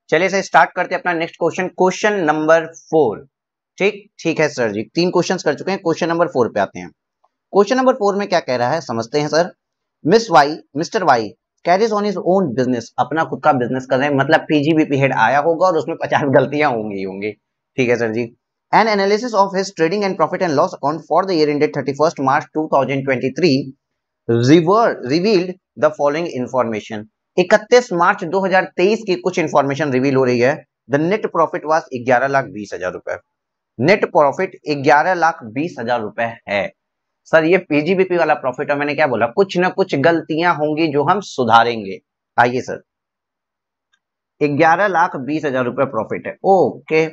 चलिए sir start करते हैं अपना नेक्स्ट क्वेश्चन, क्वेश्चन नंबर 4। ठीक है सर जी, 3 क्वेश्चंस कर चुके हैं, क्वेश्चन नंबर 4 पे आते हैं। क्वेश्चन नंबर 4 में क्या कह रहा है समझते हैं sir. Mister Y carries on his own business, अपना खुद का बिजनेस कर रहे हैं, मतलब पीजीबीपी हेड आया होगा और उसमें 50 गलतियां होंगी। ठीक है sir ji. An analysis of his trading and profit and loss account for the year ended 31 March 2023 revealed the following information. 31 मार्च 2023 की कुछ इंफॉर्मेशन रिवील हो रही है। द नेट प्रॉफिट वाज 11,20,000 रुपए। नेट प्रॉफिट 11,20,000 रुपए है। सर ये पीजीबीपी वाला प्रॉफिट है, मैंने क्या बोला, कुछ ना कुछ गलतियां होंगी जो हम सुधारेंगे। आइए सर, 11,20,000 रुपए प्रॉफिट है, ओके।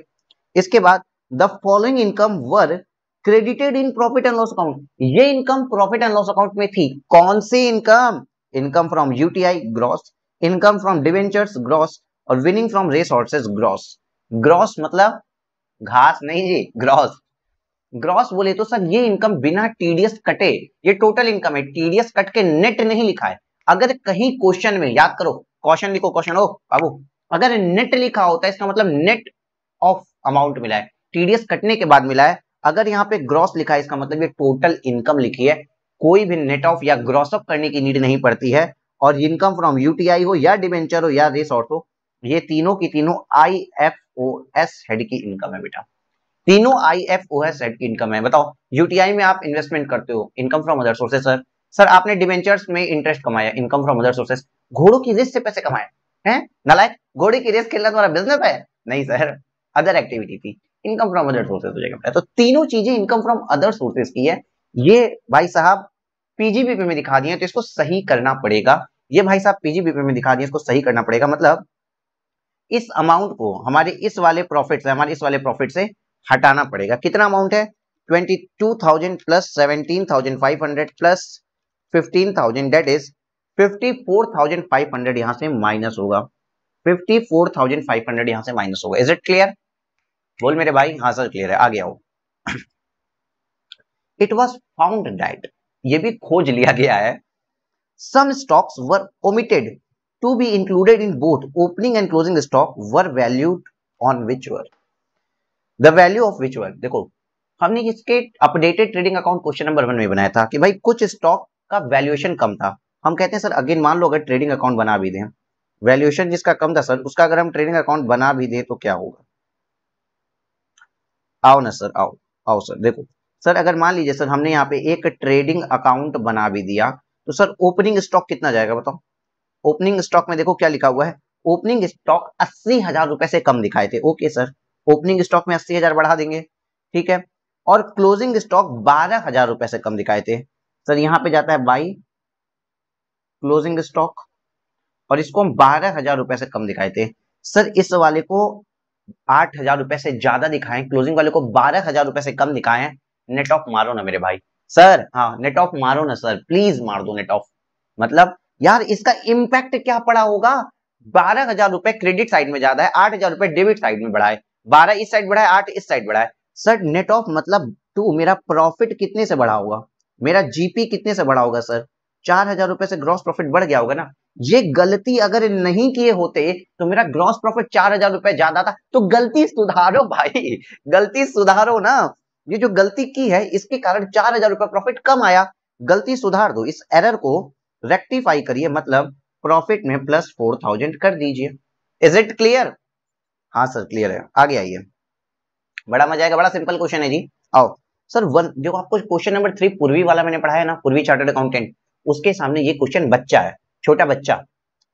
इसके बाद the following income were credited in profit and loss account. ये income profit and loss account में थी। कौन सी income? Income from UTI gross, income from debentures gross, और winning from resources gross. Gross मतलब घास नहीं जी, ग्रॉस। ग्रॉस बोले तो सर ये इनकम बिना टीडीएस कटे, ये टोटल इनकम है, टीडीएस कट के नेट नहीं लिखा है। अगर कहीं क्वेश्चन में, याद करो, क्वेश्चन लिखो, क्वेश्चन हो बाबू, अगर नेट लिखा होता है इसका मतलब नेट ऑफ अमाउंट मिला है, टीडीएस कटने के बाद मिला है। अगर यहाँ पे ग्रॉस लिखा है इसका मतलब ये टोटल इनकम लिखी है, कोई भी नेट ऑफ या ग्रॉस ऑफ करने की नीड नहीं पड़ती है। और इनकम फ्रॉम यूटीआई हो या डिवेंचर हो या रिसोर्स हो, ये तीनों की तीनों आईएफओएस हेड की इनकम है बेटा, तीनों आईएफओएस हेड की इनकम है। बताओ, यूटीआई में आप इन्वेस्टमेंट करते हो, income from other sources. Sir आपने डिवेंचर्स में इंटरेस्ट कमाया, इनकम फ्रॉम अदर सोर्सेस। घोड़ों की रेस से पैसे कमाए हैं नालायक, घोड़े की रेस खेलना तुम्हारा बिजनेस है? नहीं सर, अदर एक्टिविटी थी, इनकम फ्रॉम अदर सोर्सेस हो जाएगा। तो तीनों चीजें इनकम फ्रॉम अदर सोर्सेस की है। ये भाई साहब पीजीबीपी में दिखा दिए तो इसको सही करना पड़ेगा। ये भाई साहब पीजीबीपी में दिखा दिए, इसको सही करना पड़ेगा। मतलब इस अमाउंट को हमारे इस वाले प्रॉफिट से, हमारे इस वाले प्रॉफिट से हटाना पड़ेगा। कितना अमाउंट है? 22,000 प्लस 17,500 प्लस 15,000, दैट इज 54,500 यहां से माइनस होगा। 54,500 यहां से माइनस होगा। Is it clear? बोल मेरे भाई। हाँ सर क्लियर है, आगे आओ। इट वॉज फाउंड दैट, ये भी खोज लिया गया है, some stocks were omitted to be included in both opening and closing stock were valued on which were the value of which were। देखो हमने इसके updated trading account question number 1 में बनाया था कि भाई कुछ स्टॉक का वैल्यूएशन कम था। हम कहते हैं सर अगेन मान लो अगर ट्रेडिंग अकाउंट बना भी दें, वैल्यूएशन जिसका कम था सर उसका अगर हम ट्रेडिंग अकाउंट बना भी दें तो क्या होगा? आओ ना सर, आओ आओ सर। देखो सर अगर मान लीजिए सर हमने यहाँ पे एक ट्रेडिंग अकाउंट बना भी दिया तो सर ओपनिंग स्टॉक कितना जाएगा बताओ? ओपनिंग स्टॉक में देखो क्या लिखा हुआ है, ओपनिंग स्टॉक 80,000 रुपए से कम दिखाए थे। ओके सर, ओपनिंग स्टॉक में 80,000 बढ़ा देंगे, ठीक है। और क्लोजिंग स्टॉक 12,000 रुपए से कम दिखाए थे। सर यहाँ पे जाता है बाई क्लोजिंग स्टॉक और इसको हम 12,000 रुपए से कम दिखाए थे। सर इस वाले को 8,000 रुपए से ज्यादा दिखाएं, क्लोजिंग वाले को 12,000 रुपए से कम दिखाएं, नेट ऑफ मारो ना मेरे भाई। सर हाँ नेट ऑफ मारो ना सर, प्लीज मार दो नेट ऑफ। मतलब यार इसका इंपैक्ट क्या पड़ा होगा? 12,000 रुपए क्रेडिट साइड में ज्यादा है, 8,000 रुपए डेबिट साइड में बढ़ा है, 12 इस साइड बढ़ा है, 8 इस साइड बढ़ा है। सर नेट ऑफ मतलब 2, मेरा प्रॉफिट कितने से बढ़ा होगा? मेरा जीपी कितने से बढ़ा होगा सर? 4,000 रुपए से ग्रॉस प्रॉफिट बढ़ गया होगा ना। ये गलती अगर नहीं किए होते तो मेरा ग्रॉस प्रॉफिट 4,000 रुपए ज्यादा था। तो गलती सुधारो भाई, गलती सुधारो ना। ये जो गलती की है इसके कारण 4,000 रुपए प्रॉफिट कम आया, गलती सुधार दो, इस एरर को रेक्टिफाई करिए, मतलब प्रॉफिट में प्लस 4,000 कर दीजिए। Is it clear? हाँ सर क्लियर है, आगे आइए, बड़ा मजा आएगा, बड़ा सिंपल क्वेश्चन है जी। आओ सर जो आपको क्वेश्चन नंबर 3 पूर्वी वाला मैंने पढ़ाया ना, पूर्वी चार्टर्ड अकाउंटेंट, उसके सामने ये क्वेश्चन बच्चा है, छोटा बच्चा।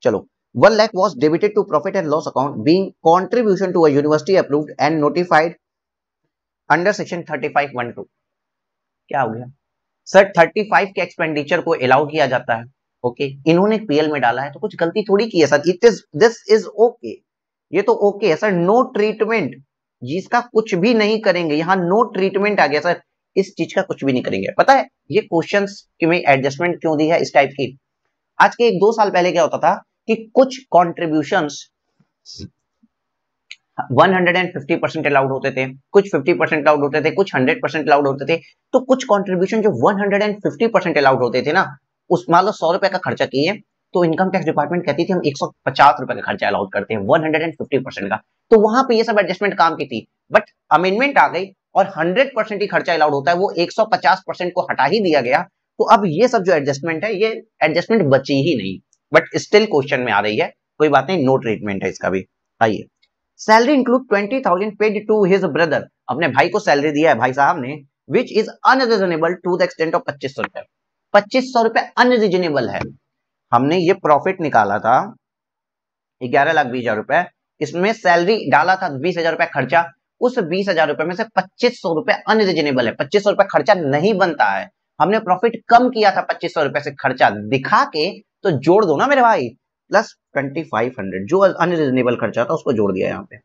चलो 1 lakh was debited to profit and loss account being contribution to a university approved and notified under section 35(1)(2)। क्या हो गया सर? 35 के एक्सपेंडिचर को अलाउ किया जाता है, ओके। इन्होंने पीएल में डाला है तो कुछ गलती थोड़ी की है sir, it is this is okay, ये तो ओके है सर। नो ट्रीटमेंट, जिसका कुछ भी नहीं करेंगे, यहाँ नो ट्रीटमेंट आ गया सर, इस चीज का कुछ भी नहीं करेंगे। पता है ये क्वेश्चंस में एडजस्टमेंट क्यों दी है इस टाइप की? आज के 1-2 साल पहले क्या होता था कि कुछ कॉन्ट्रीब्यूशंस 150% अलाउड होते थे, कुछ 50% अलाउड होते थे, कुछ 100% अलाउड होते थे। तो कुछ कंट्रीब्यूशन जो 150% अलाउड होते थे ना, उस मान लो 100 रुपए का खर्चा किए, तो इनकम टैक्स डिपार्टमेंट कहती थी हम 150 रुपए का खर्चा अलाउड करते हैं, 150% का। तो वहां पे ये सब एडजस्टमेंट काम की थी, बट अमेंडमेंट आ गई और 100% ही खर्चा अलाउड होता है, वो 150% को हटा ही दिया गया। तो अब ये सब जो एडजस्टमेंट है, ये एडजस्टमेंट बची ही नहीं, बट स्टिल क्वेश्चन में आ रही है, कोई बात नहीं, नो ट्रीटमेंट है इसका भी। आइए, salary include 20,000 paid to his brother, अपने भाई को सैलरी दिया है भाई साहब ने, which is unreasonable to the extent of 2500 रुपए। 2500 रुपए अनरीजनेबल है। हमने ये प्रॉफिट निकाला था 11,20,000 रुपए, इसमें सैलरी डाला था 20,000 रुपए खर्चा, उस 20,000 रुपए में से 2500 रुपए अनरीजनेबल है, 2500 रुपए खर्चा नहीं बनता है। हमने प्रॉफिट कम किया था 2500 रुपए से खर्चा दिखा के, तो जोड़ दो ना मेरे भाई, प्लस 2500 जो अनरीजनेबल खर्चा था उसको जोड़ दिया यहाँ पे,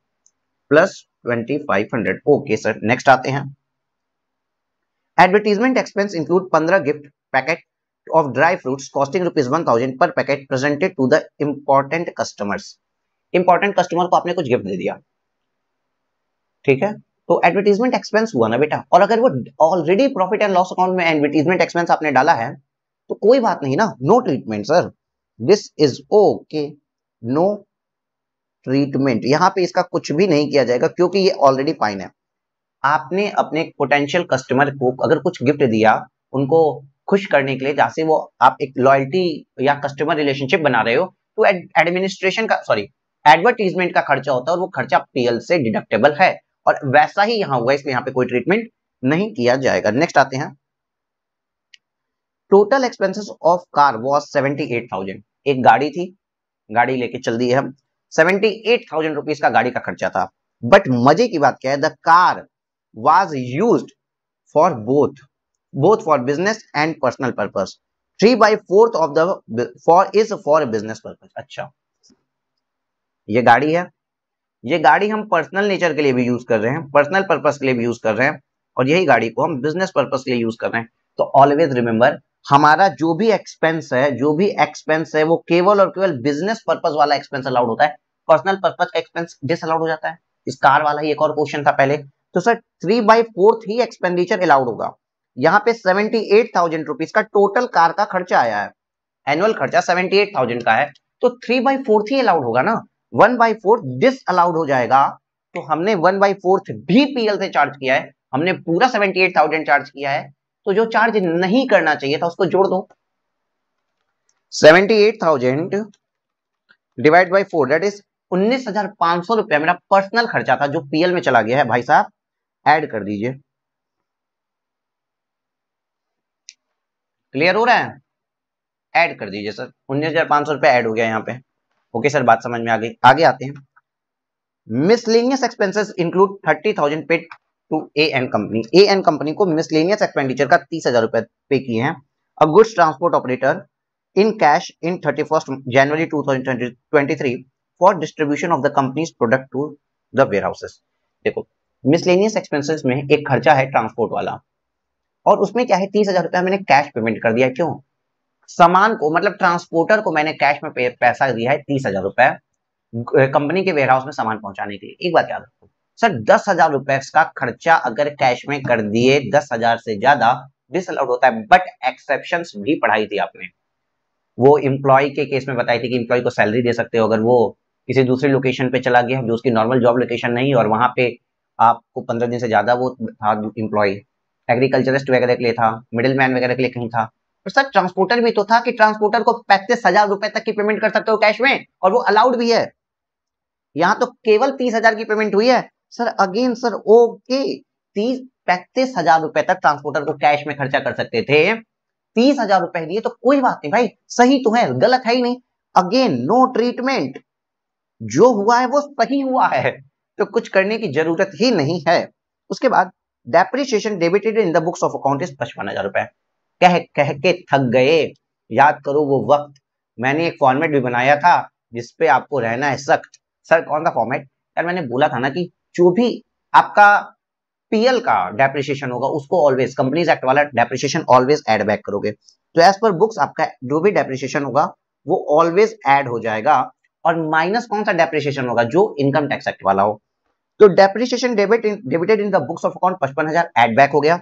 प्लस 2500। ओके सर, नेक्स्ट आते हैं। Advertisement expense include 15 gift packet of dry fruits costing ₹1,000 per packet presented to the important customers। important customer को आपने कुछ गिफ्ट दे दिया, ठीक है, तो एडवर्टीजमेंट एक्सपेंस हुआ ना बेटा। और अगर वो already profit and loss account में एडवर्टीजमेंट एक्सपेंस आपने डाला है तो कोई बात नहीं ना, no treatment sir, this is okay, no treatment. यहां पे इसका कुछ भी नहीं किया जाएगा क्योंकि ये ऑलरेडी फाइन है। आपने अपने पोटेंशियल कस्टमर को अगर कुछ गिफ्ट दिया, उनको खुश करने के लिए, जहां से वो आप एक लॉयल्टी या कस्टमर रिलेशनशिप बना रहे हो, तो एडमिनिस्ट्रेशन का एडवर्टीजमेंट का खर्चा होता है और वो खर्चा पीएल से डिडक्टेबल है, और वैसा ही यहां हुआ, इसलिए यहां पे कोई ट्रीटमेंट नहीं किया जाएगा। नेक्स्ट आते हैं, total expenses of car was 78,000। एक गाड़ी थी, गाड़ी लेके चल दी है हम, 78,000 रुपीज का गाड़ी का खर्चा था। बट मजे की बात क्या है, the car was used for both for business and personal purpose। 3/4 of the for business purpose। अच्छा, ये गाड़ी है, ये गाड़ी हम पर्सनल नेचर के लिए भी यूज कर रहे हैं, पर्सनल पर्पस के लिए भी यूज कर रहे हैं, और यही गाड़ी को हम बिजनेस पर्पस के लिए यूज कर रहे हैं। तो ऑलवेज रिमेंबर, हमारा जो भी एक्सपेंस है वो केवल और केवल बिजनेस पर्पस वाला एक्सपेंस अलाउड होता है, पर्सनल पर्पस का एक्सपेंस डिसअलाउड हो जाता है। इस कार वाला ही एक और क्वेश्चन था पहले, तो सर 3/4 ही एक्सपेंडिचर अलाउड होगा। यहाँ पे 78,000 रुपीज का टोटल कार का खर्चा आया है, एनुअल खर्चा 78,000 का है, तो 3/4 ही अलाउड होगा ना, 1/4 डिस अलाउड हो जाएगा। तो हमने 1/4 भी पीएल से चार्ज किया है, हमने पूरा 78,000 चार्ज किया है, तो जो चार्ज नहीं करना चाहिए था उसको जोड़ दो, 78,000 डिवाइड बाई 4, दैट इज 19,500 रुपया मेरा पर्सनल खर्चा था जो पीएल में चला गया है। भाई साहब ऐड कर दीजिए, क्लियर हो रहा है, ऐड कर दीजिए सर, 19,500 रुपए ऐड हो गया यहाँ पे। ओके सर, बात समझ में आ गई। आगे आते हैं, miscellaneous expenses include 30,000 paid to AN company. AN company को मिसलेनियस एक्सपेंडिचर का 30,000 रुपए पे किए हैं। A goods transport operator in cash in 31 January 2023 for distribution of the company's product to the warehouses. देखो, मिसलेनियस एक्सपेंसेस में एक खर्चा है ट्रांसपोर्ट वाला, और उसमें क्या है, 30,000 रुपया मैंने कैश पेमेंट कर दिया। क्यों? सामान को, मतलब ट्रांसपोर्टर को मैंने कैश में पैसा दिया है 30,000 रुपए कंपनी के वेयरहाउस में सामान पहुंचाने के लिए। एक बात याद रखो सर, 10,000 रुपए का खर्चा अगर कैश में कर दिए, 10,000 से ज्यादा डिसअलाउड होता है, बट एक्सेप्शंस भी पढ़ाई थी आपने, वो एम्प्लॉय के केस में बताई थी कि एम्प्लॉय को सैलरी दे सकते हो अगर वो किसी दूसरी लोकेशन पे चला गया जो उसकी नॉर्मल जॉब लोकेशन नहीं, और वहां पे आपको 15 दिन से ज्यादा वो था एम्प्लॉय, एग्रीकल्चरिस्ट वगैरह के लिए था, मिडिल मैन वगैरह के लिए कहीं था। और सर ट्रांसपोर्टर भी तो था कि ट्रांसपोर्टर को 35,000 रुपए तक की पेमेंट कर सकते हो कैश में, और वो अलाउड भी है। यहाँ तो केवल 30,000 की पेमेंट हुई है सर। अगेन सर, ओके, 35,000 रुपए तक ट्रांसपोर्टर को कैश में खर्चा कर सकते थे, 30,000 रुपए दिए तो कोई बात नहीं भाई, सही तो है, गलत है ही नहीं। अगेन नो ट्रीटमेंट, जो हुआ है वो सही हुआ है, तो कुछ करने की जरूरत ही नहीं है। उसके बाद depreciation debited in the books of account is 55,000 रुपए। कह के थक गए, याद करो वो वक्त, मैंने एक फॉर्मेट भी बनाया था जिसपे आपको रहना है सख्त। सर कौन सा फॉर्मेट? यार मैंने बोला था ना कि जो भी आपका पीएल का डेप्रिसिएशन होगा उसको ऑलवेज कंपनीज एक्ट वाला डेप्रिसिएशन ऑलवेज ऐड बैक करोगे। तो एज पर बुक्स आपका जो भी डेप्रिसिएशन होगा वो ऑलवेज ऐड हो जाएगा, और माइनस कौन सा डेप्रिसिएशन होगा? जो इनकम टैक्स एक्ट वाला हो। तो depreciation debited in the books of account 55,000 add back हो गया।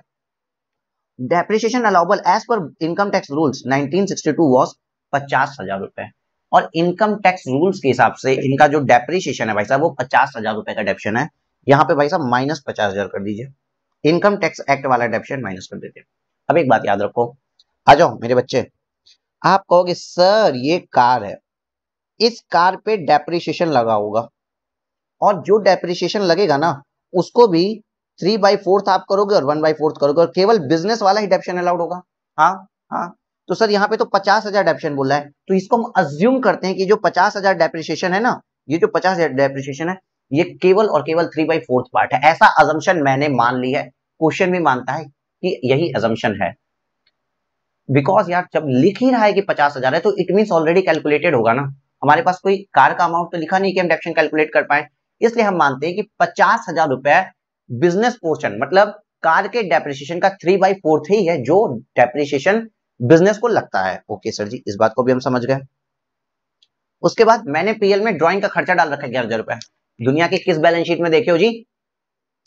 Depreciation allowable as per income tax rules 1962 was 50,000 रुपए, और इनकम टैक्स रूल्स के हिसाब से इनका जो डेप्रिसिएशन है भाई साहब वो 50,000 रुपए का डेप्शन है। यहाँ पे भाई साहब माइनस 50,000 कर दीजिए, इनकम टैक्स एक्ट वाला डेप्शन माइनस कर देते हैं। अब एक बात याद रखो, आ जाओ मेरे बच्चे, आप कहोगे सर ये कार है, इस कार पे डेप्रिसिएशन लगा होगा, और जो डेप्रिसिएशन लगेगा ना उसको भी 3/4 आप करोगे और 1/4 करोगे, और केवल बिजनेस वाला ही डेप्शन अलाउड होगा। हाँ हाँ, तो सर यहाँ पे तो 50,000 डेप्शन बोला है, तो इसको हम अज्यूम करते हैं कि जो 50,000 डेप्रिसिएशन है ना, ये जो 50,000 डेप्रिसिएशन है ये केवल और केवल 3/4 पार्ट है। ऐसा अजम्पशन मैंने मान ली है, क्वेश्चन भी मानता है कि यही अजम्पशन है, बिकॉज यार जब लिख ही रहा है कि 50,000 है तो इट मीन ऑलरेडी कैलकुलेटेड होगा ना। हमारे पास कोई कार का अमाउंट तो लिखा नहीं कि हम डेप्शन कैलकुलेट कर पाए, इसलिए हम मानते हैं कि 50,000 रुपए बिजनेस पोर्शन मतलब कार के डेप्रिसिएशन का 3/4 ही है जो डेप्रिसिएशन बिजनेस को लगता है। ओके सर जी, इस बात को भी हम समझ गए। उसके बाद मैंने पीएल में ड्राइंग का खर्चा डाल रखा है 11,000 रुपए। दुनिया की किस बैलेंस शीट में देखे हो जी?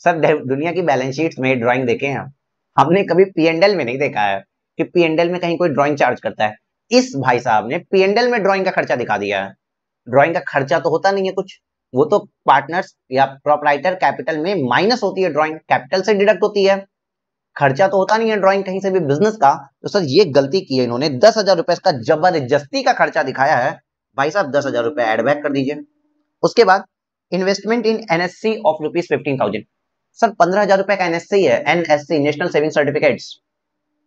सर दुनिया की बैलेंस शीट में ड्राइंग देखे हैं, हमने कभी पीएनडल में नहीं देखा है कि पीएनडल में कहीं कोई ड्राइंग चार्ज करता है। इस भाई साहब ने पीएनडल में ड्राइंग का खर्चा दिखा दिया है। ड्राइंग का खर्चा तो होता नहीं है कुछ, वो तो पार्टनर्स या प्रोप्राइटर कैपिटल में माइनस होती है, ड्राइंग कैपिटल से डिडक्ट होती है, खर्चा तो होता नहीं है ड्राइंग कहीं से भी बिजनेस का। तो सर ये गलती की है इन्होंने, 10,000 रुपए का जबरदस्ती का खर्चा दिखाया है। भाई साहब 10,000 रुपए एड बैक कर दीजिए। उसके बाद investment in NSC of ₹15,000। Sir 15,000 रुपए का एनएससी है, NSC national saving certificates.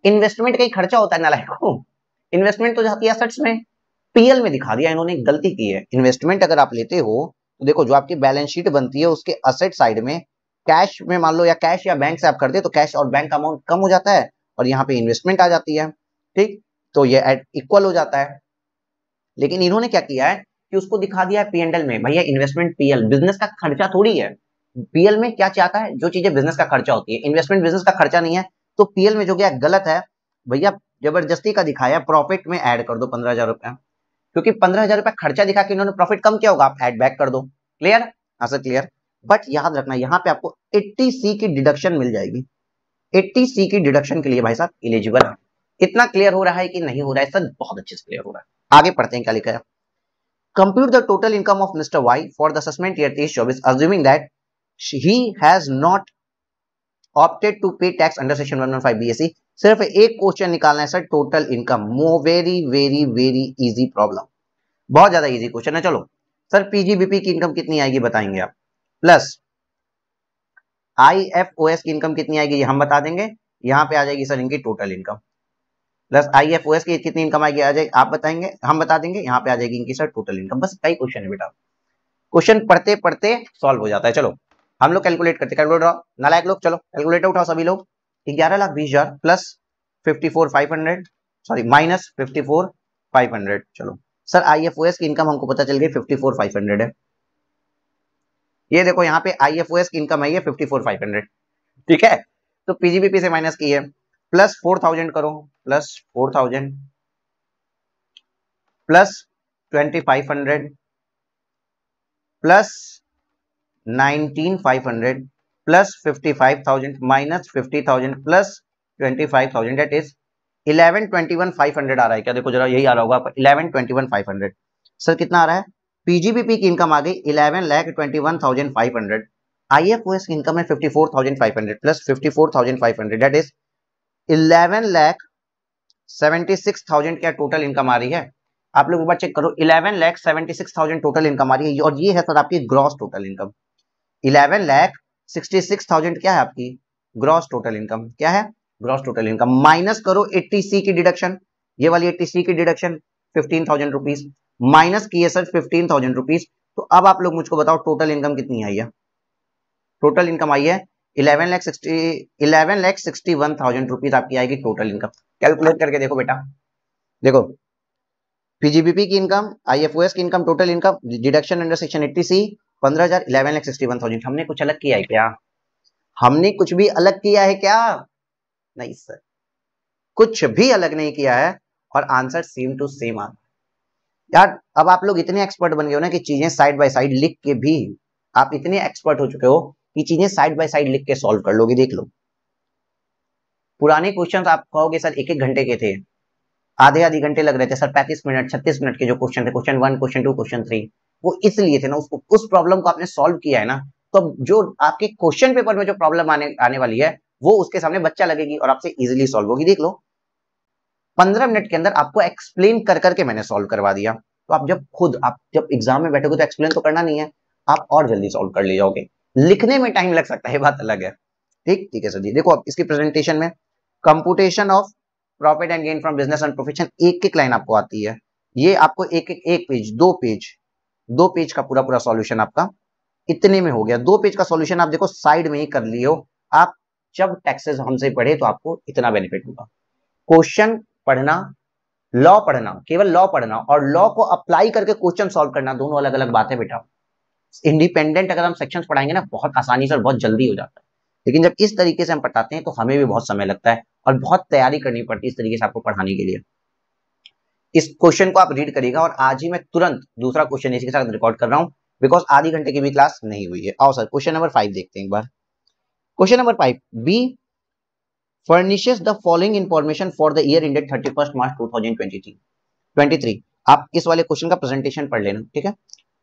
Investment का ही खर्चा होता है नालायकों, इन्वेस्टमेंट तो जाती है एसेट्स में, पीएल में दिखा दिया इन्होंने, गलती की है। इन्वेस्टमेंट अगर आप लेते हो तो देखो जो आपकी बैलेंस शीट बनती है उसके असेट साइड में कैश में मान लो या कैश या बैंक से आप करते तो कैश और बैंक का अमाउंट कम हो जाता है और यहाँ पे इन्वेस्टमेंट आ जाती है, ठीक, तो ये इक्वल हो जाता है। लेकिन इन्होंने क्या किया है कि उसको दिखा दिया है पीएनडल में। भैया इन्वेस्टमेंट पीएल बिजनेस का खर्चा थोड़ी है, पीएल में क्या चाहता है, जो चीजें बिजनेस का खर्चा होती है, इन्वेस्टमेंट बिजनेस का खर्चा नहीं है, तो पीएल में जो गया गलत है। भैया जबरदस्ती का दिखाया, प्रॉफिट में ऐड कर दो 15,000 रुपया, क्योंकि 15,000 रुपया खर्चा दिखा के इन्होंने प्रॉफिट कम किया होगा, आप ऐड बैक कर दो। क्लियर? हाँ सर क्लियर। बट याद रखना यहाँ पे आपको 80C की डिडक्शन मिल जाएगी, 80C की डिडक्शन के लिए भाई साहब एलिजिबल है। इतना क्लियर हो रहा है कि नहीं हो रहा है सर? बहुत अच्छे से क्लियर हो रहा है। आगे पढ़ते हैं क्या लिखा है। Compute the total income of Mister Y for the assessment year 23-24 assuming that he has not opted to pay tax under section 115 BSE। सिर्फ एक क्वेश्चन निकालना है sir, total income, very very very easy problem, बहुत ज्यादा easy question है। चलो sir PGBP की income कितनी आएगी बताएंगे आप, प्लस आईएफओएस की इनकम कितनी आएगी ये हम बता देंगे, यहाँ पे आ जाएगी सर इनकी टोटल इनकम, प्लस आईएफओएस की कितनी इनकम आएगी आ जाएगी आप बताएंगे, हम बता देंगे, यहाँ पे आ जाएगी इनकी सर टोटल इनकम। बस कई क्वेश्चन है बेटा, क्वेश्चन पढ़ते पढ़ते सॉल्व हो जाता है। चलो हम लोग कैलकुलेट करते, कैलकुलेटर नालायक लोग, चलो कैलकुलेटर उठाओ सभी लोग। 11,20,000 प्लस 54,500 सॉरी माइनस 54,500। चलो सर आईएफओएस की इनकम हमको पता चल गई 54,500 है, ये देखो यहाँ पे आईएफओएस की इनकम आई है 54,500, ठीक है, तो पीजीबीपी से माइनस की है, प्लस 4,000 करो, plus 4,000 plus 2,500 plus 19,500 plus 55,000 minus 50,000 plus 25,000 that is 11,21,500 आ रहा है क्या? देखो जरा यही आ रहा होगा 11,21,500। सर कितना आ रहा है? पीजीबीपी की इनकम आ गई 11,21,500, आईएफओएस की इनकम है 54,500 प्लस 54,500 दैट इज 11,76,000 क्या टोटल इनकम आ रही है? आप लोग एक बार चेक करो, 11,76,000 टोटल इनकम आ रही है, और ये है सर आपकी ग्रॉस टोटल इनकम। 11,66,000 क्या है आपकी ग्रॉस टोटल इनकम, क्या है ग्रॉस टोटल इनकम, माइनस करो 80C की डिडक्शन, ये वाली 80C की डिडक्शन 15,000 रुपीज माइनस की है सर 15,000 रुपीज। तो अब आप लोग मुझको बताओ टोटल इनकम कितनी आई है? टोटल इनकम आई है 11,61,000 रुपीज आपकी आएगी टोटल इनकम। कैलकुलेट करके देखो बेटा, देखो पीजीबीपी की इनकम, आईएफओएस की income, total income, deduction under section 80C 15,000, 11,61,000। हमने कुछ अलग किया है क्या? हमने कुछ भी अलग किया है क्या? नहीं सर, कुछ भी अलग नहीं किया है, और आंसर सेम टू सेम आ यार। अब आप लोग इतने एक्सपर्ट बन गए हो ना कि चीजें साइड बाय साइड लिख के भी आप इतने एक्सपर्ट हो चुके हो कि चीजें साइड बाय साइड लिख के सॉल्व कर लोगे। देख लो पुराने क्वेश्चंस आप कहोगे सर 1-1 घंटे के थे, आधे आधे घंटे लग रहे थे सर, 35 मिनट 36 मिनट के जो क्वेश्चन थे, क्वेश्चन 1 क्वेश्चन 2 क्वेश्चन 3, वो इसलिए थे ना, उसको उस प्रॉब्लम को आपने सॉल्व किया है ना, तो जो आपके क्वेश्चन पेपर में जो प्रॉब्लम आने वाली है वो उसके सामने बच्चा लगेगी और आपसे इजीली सॉल्व होगी। देख लो 15 मिनट के अंदर आपको एक्सप्लेन कर करके मैंने सॉल्व करवा दिया। तो आप जब एग्जाम में बैठोगे तो एक्सप्लेन तो करना नहीं है, आप और जल्दी सॉल्व कर ले जाओगे। लिखने में टाइम लग सकता है, बात अलग है। ठीक है सर जी। देखो अब इसकी प्रेजेंटेशन में computation of profit and gain from business and profession, एक एक लाइन आपको आती है। ये आपको एक पेज, दो पेज का पूरा सॉल्यूशन आपका इतने में हो गया। 2 पेज का सॉल्यूशन आप देखो साइड में ही कर लियो। आप जब टैक्सेस हमसे पढ़े तो आपको इतना बेनिफिट होगा। क्वेश्चन पढ़ना, लॉ पढ़ना, केवल लॉ पढ़ना और लॉ को अप्लाई करके क्वेश्चन सॉल्व करना, दोनों अलग अलग बात है बेटा। इंडिपेंडेंट अगर हम सेक्शंस पढ़ाएंगे ना, बहुत आसानी से और बहुत जल्दी हो जाता है, लेकिन जब इस तरीके से हम पढ़ाते हैं तो हमें भी बहुत समय लगता है और बहुत तैयारी करनी पड़ती है इस तरीके से आपको पढ़ाने के लिए। इस क्वेश्चन को आप रीड करिएगा और आज ही मैं तुरंत दूसरा क्वेश्चन इसी के साथ रिकॉर्ड कर रहा हूं, बिकॉज आधी घंटे की भी क्लास नहीं हुई है। आओ सर क्वेश्चन नंबर 5 देखते हैं एक बार। Question number 5, B furnishes the following information for the year ended 31st March 2023। आप इस वाले क्वेश्चन का प्रेजेंटेशन पढ़ लेना, ठीक है।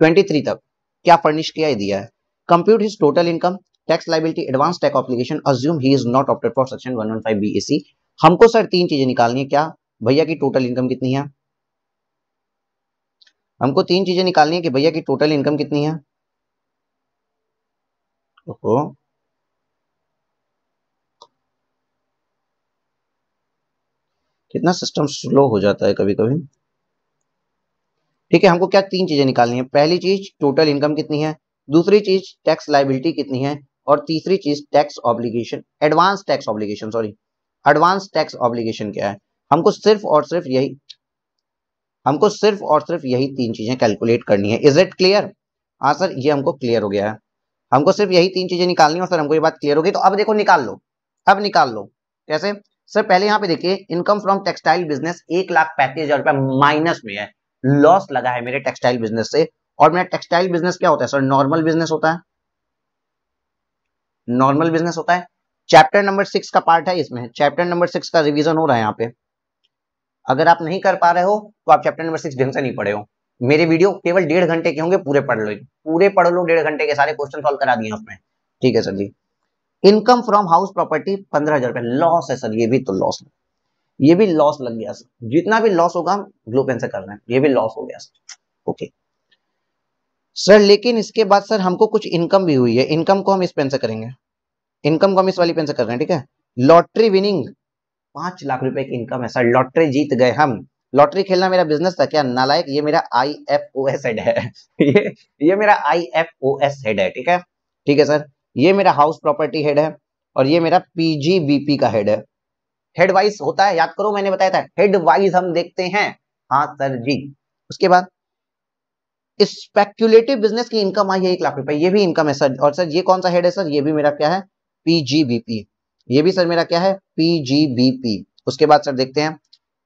23 तक क्या फर्निश किया है दिया है। Compute his total income, tax liability, advance tax obligation, assume he is not opted for section 115 BAC। हमको सर 3 चीजें निकालनी है। क्या भैया की टोटल इनकम कितनी है, हमको 3 चीजें निकालनी है कि भैया की टोटल इनकम कितनी है। ओहो, कितना सिस्टम स्लो हो जाता है कभी कभी। ठीक है, हमको क्या 3 चीजें निकालनी है। पहली चीज टोटल इनकम कितनी है, दूसरी चीज टैक्स लायबिलिटी कितनी है, और तीसरी चीज tax obligation, advance tax obligation, sorry advance tax obligation क्या है। हमको सिर्फ और सिर्फ यही 3 चीजें कैलकुलेट करनी है। Is it clear. हाँ सर ये हमको क्लियर हो गया है, हमको सिर्फ यही 3 चीजें निकालनी है और सर हमको ये बात क्लियर हो गई। तो अब देखो निकाल लो, अब निकाल लो कैसे। सर पहले यहाँ पे देखिए इनकम फ्रॉम टेक्सटाइल बिजनेस 1,35,000 रुपया माइनस में है, लॉस लगा है मेरे टेक्सटाइल बिजनेस से। और मेरा टेक्सटाइल बिजनेस क्या होता है सर, नॉर्मल बिजनेस होता है, नॉर्मल बिजनेस होता है। चैप्टर नंबर 6 का पार्ट है इसमें, चैप्टर नंबर 6 का रिवीजन हो रहा है यहाँ पे। अगर आप नहीं कर पा रहे हो तो आप चैप्टर नंबर 6 ढंग से नहीं पढ़े हो। मेरे वीडियो केवल 1.5 घंटे के होंगे, पूरे पढ़ लो, पूरे पढ़ लो, 1.5 घंटे के सारे क्वेश्चन सॉल्व करा दिए उसमें। ठीक है sir ji. Income from house property 15,000 रुपए, लॉस है सर, ये भी तो लॉस, ये भी लॉस लग गया सर। जितना भी लॉस होगा ग्लो पेन से कर रहे हैं, ये भी लॉस हो गया सर। ओके सर, लेकिन इसके बाद सर हमको कुछ इनकम भी हुई है, इनकम को हम इस पेन से करेंगे, इनकम को हम इस वाली पेन से कर रहे हैं, ठीक है। लॉटरी विनिंग 5 लाख रुपए की इनकम है सर, लॉटरी जीत गए हम। लॉटरी खेलना मेरा बिजनेस था क्या, नालायक, ये मेरा IFOS हेड है ये मेरा IFOS हेड है, ठीक है, ठीक है सर। ये मेरा हाउस प्रॉपर्टी हेड है और ये मेरा PGBP का हेड है। हेड वाइज होता है, याद करो मैंने बताया था, हेड वाइज हम देखते हैं। हाँ सर जी। उसके बाद स्पेक्युलेटिव बिजनेस की इनकम आई है 1 लाख रुपए, ये भी इनकम है सर। और सर ये कौन सा हेड है सर, ये भी मेरा क्या है, PGBP, ये भी सर मेरा क्या है, PGBP। उसके बाद सर देखते हैं